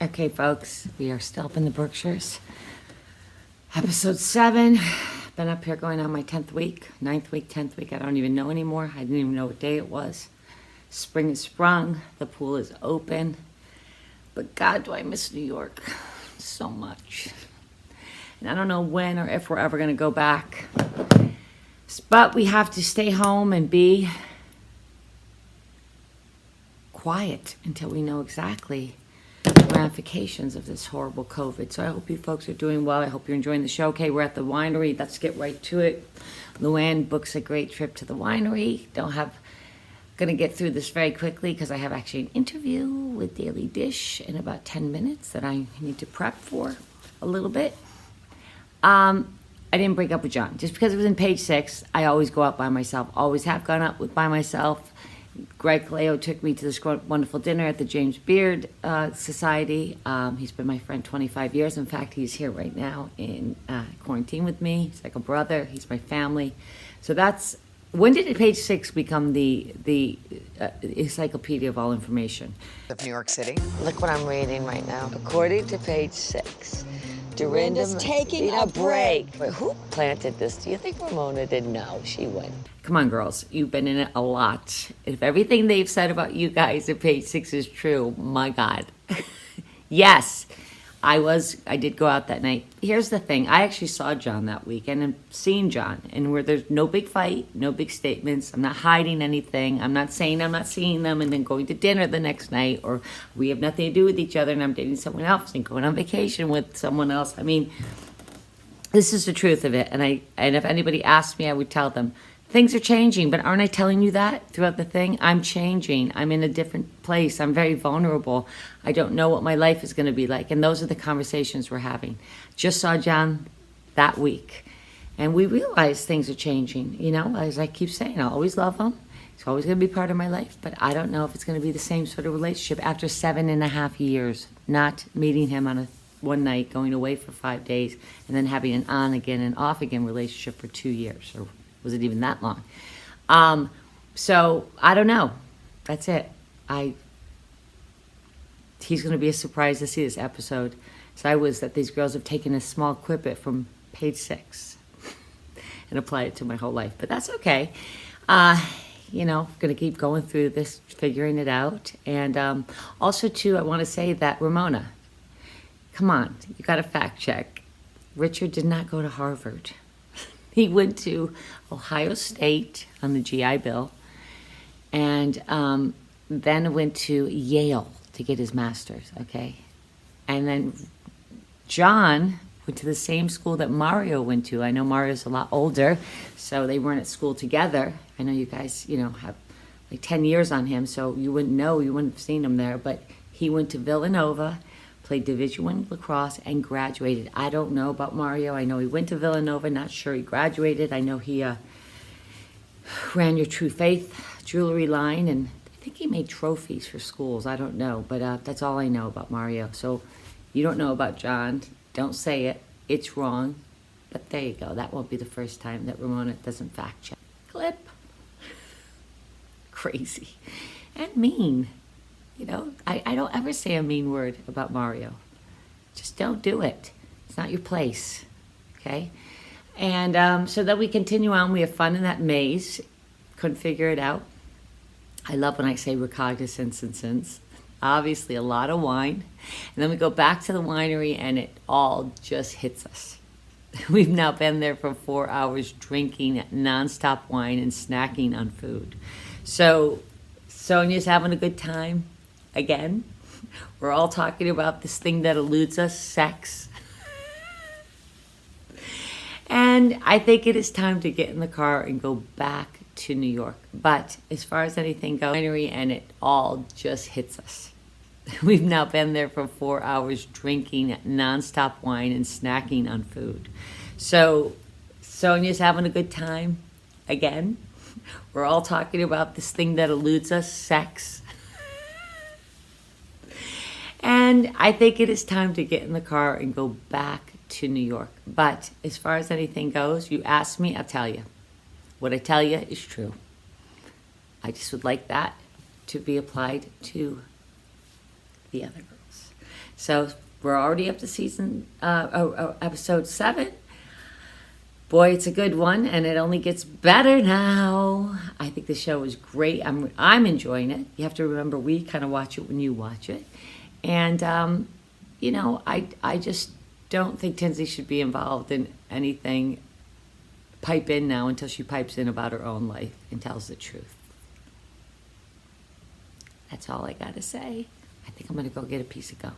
Okay, folks, we are still up in the Berkshires. Episode 7. Been up here going on my 10th week, 9th week, 10th week. I don't even know anymore. I didn't even know what day it was. Spring has sprung. The pool is open. But God, do I miss New York so much. And I don't know when or if we're ever going to go back. But we have to stay home and be quiet until we know exactly ramifications of this horrible COVID. So I hope you folks are doing well. I hope you're enjoying the show. Okay, we're at the winery. Let's get right to it. Luann books a great trip to the winery. Gonna get through this very quickly because I have actually an interview with Daily Dish in about 10 minutes that I need to prep for a little bit. I didn't break up with John. Just because it was in page 6, I always go out by myself. Always have gone out by myself. Greg Kaleo took me to this wonderful dinner at the James Beard Society. He's been my friend 25 years. In fact, he's here right now in quarantine with me. He's like a brother. He's my family. So that's, when did page 6 become the encyclopedia of all information? Of New York City. Look what I'm reading right now. According to page 6, Dorinda's taking a break. Wait, who planted this? Do you think Ramona didn't know? She went. Come on, girls. You've been in it a lot. If everything they've said about you guys at page 6 is true, my God. Yes, I did go out that night. Here's the thing. I actually saw John that weekend and seen John. And where there's no big fight, no big statements. I'm not hiding anything. I'm not saying I'm not seeing them and then going to dinner the next night. Or we have nothing to do with each other and I'm dating someone else and going on vacation with someone else. I mean, this is the truth of it. And if anybody asked me, I would tell them, things are changing, but aren't I telling you that throughout the thing? I'm changing. I'm in a different place. I'm very vulnerable. I don't know what my life is going to be like. And those are the conversations we're having. Just saw John that week. And we realize things are changing. You know, as I keep saying, I'll always love him. He's always going to be part of my life. But I don't know if it's going to be the same sort of relationship after 7.5 years, not meeting him on one night, going away for 5 days, and then having an on again and off again relationship for 2 years, or was it even that long? So I don't know. That's it. He's going to be a surprise to see this episode. So I was that these girls have taken a small quippet from page 6 and applied it to my whole life. But that's okay. You know, going to keep going through this, figuring it out. And also, too, I want to say that Ramona, come on, you got to fact check. Richard did not go to Harvard. He went to Ohio State on the GI Bill and then went to Yale to get his master's, okay? And then John went to the same school that Mario went to. I know Mario's a lot older, so they weren't at school together. I know you guys, have like 10 years on him, so you wouldn't know, you wouldn't have seen him there. But he went to Villanova, played Division I lacrosse, and graduated. I don't know about Mario. I know he went to Villanova, not sure he graduated. I know he ran your True Faith jewelry line, and I think he made trophies for schools. I don't know, but that's all I know about Mario. So you don't know about John. Don't say it. It's wrong. But there you go. That won't be the first time that Ramona doesn't fact check. Clip. Crazy. And mean. I don't ever say a mean word about Mario. Just don't do it. It's not your place, okay? And so then we continue on. We have fun in that maze. Couldn't figure it out. I love when I say recognizance and sense. Obviously, a lot of wine. And then we go back to the winery, and it all just hits us. We've now been there for 4 hours drinking nonstop wine and snacking on food. So Sonia's having a good time. Again, we're all talking about this thing that eludes us, sex. And I think it is time to get in the car and go back to New York. But as far as anything goes, and it all just hits us. We've now been there for 4 hours drinking nonstop wine and snacking on food. So Sonia's having a good time. Again, we're all talking about this thing that eludes us, sex. And I think it is time to get in the car and go back to New York. But as far as anything goes, you ask me, I'll tell you. What I tell you is true. I just would like that to be applied to the other girls. So we're already up to episode 7. Boy, it's a good one, and it only gets better now. I think the show is great. I'm enjoying it. You have to remember, we kind of watch it when you watch it. And, I just don't think Tinsley should be involved in anything. Pipe in now until she pipes in about her own life and tells the truth. That's all I got to say. I think I'm going to go get a piece of gum.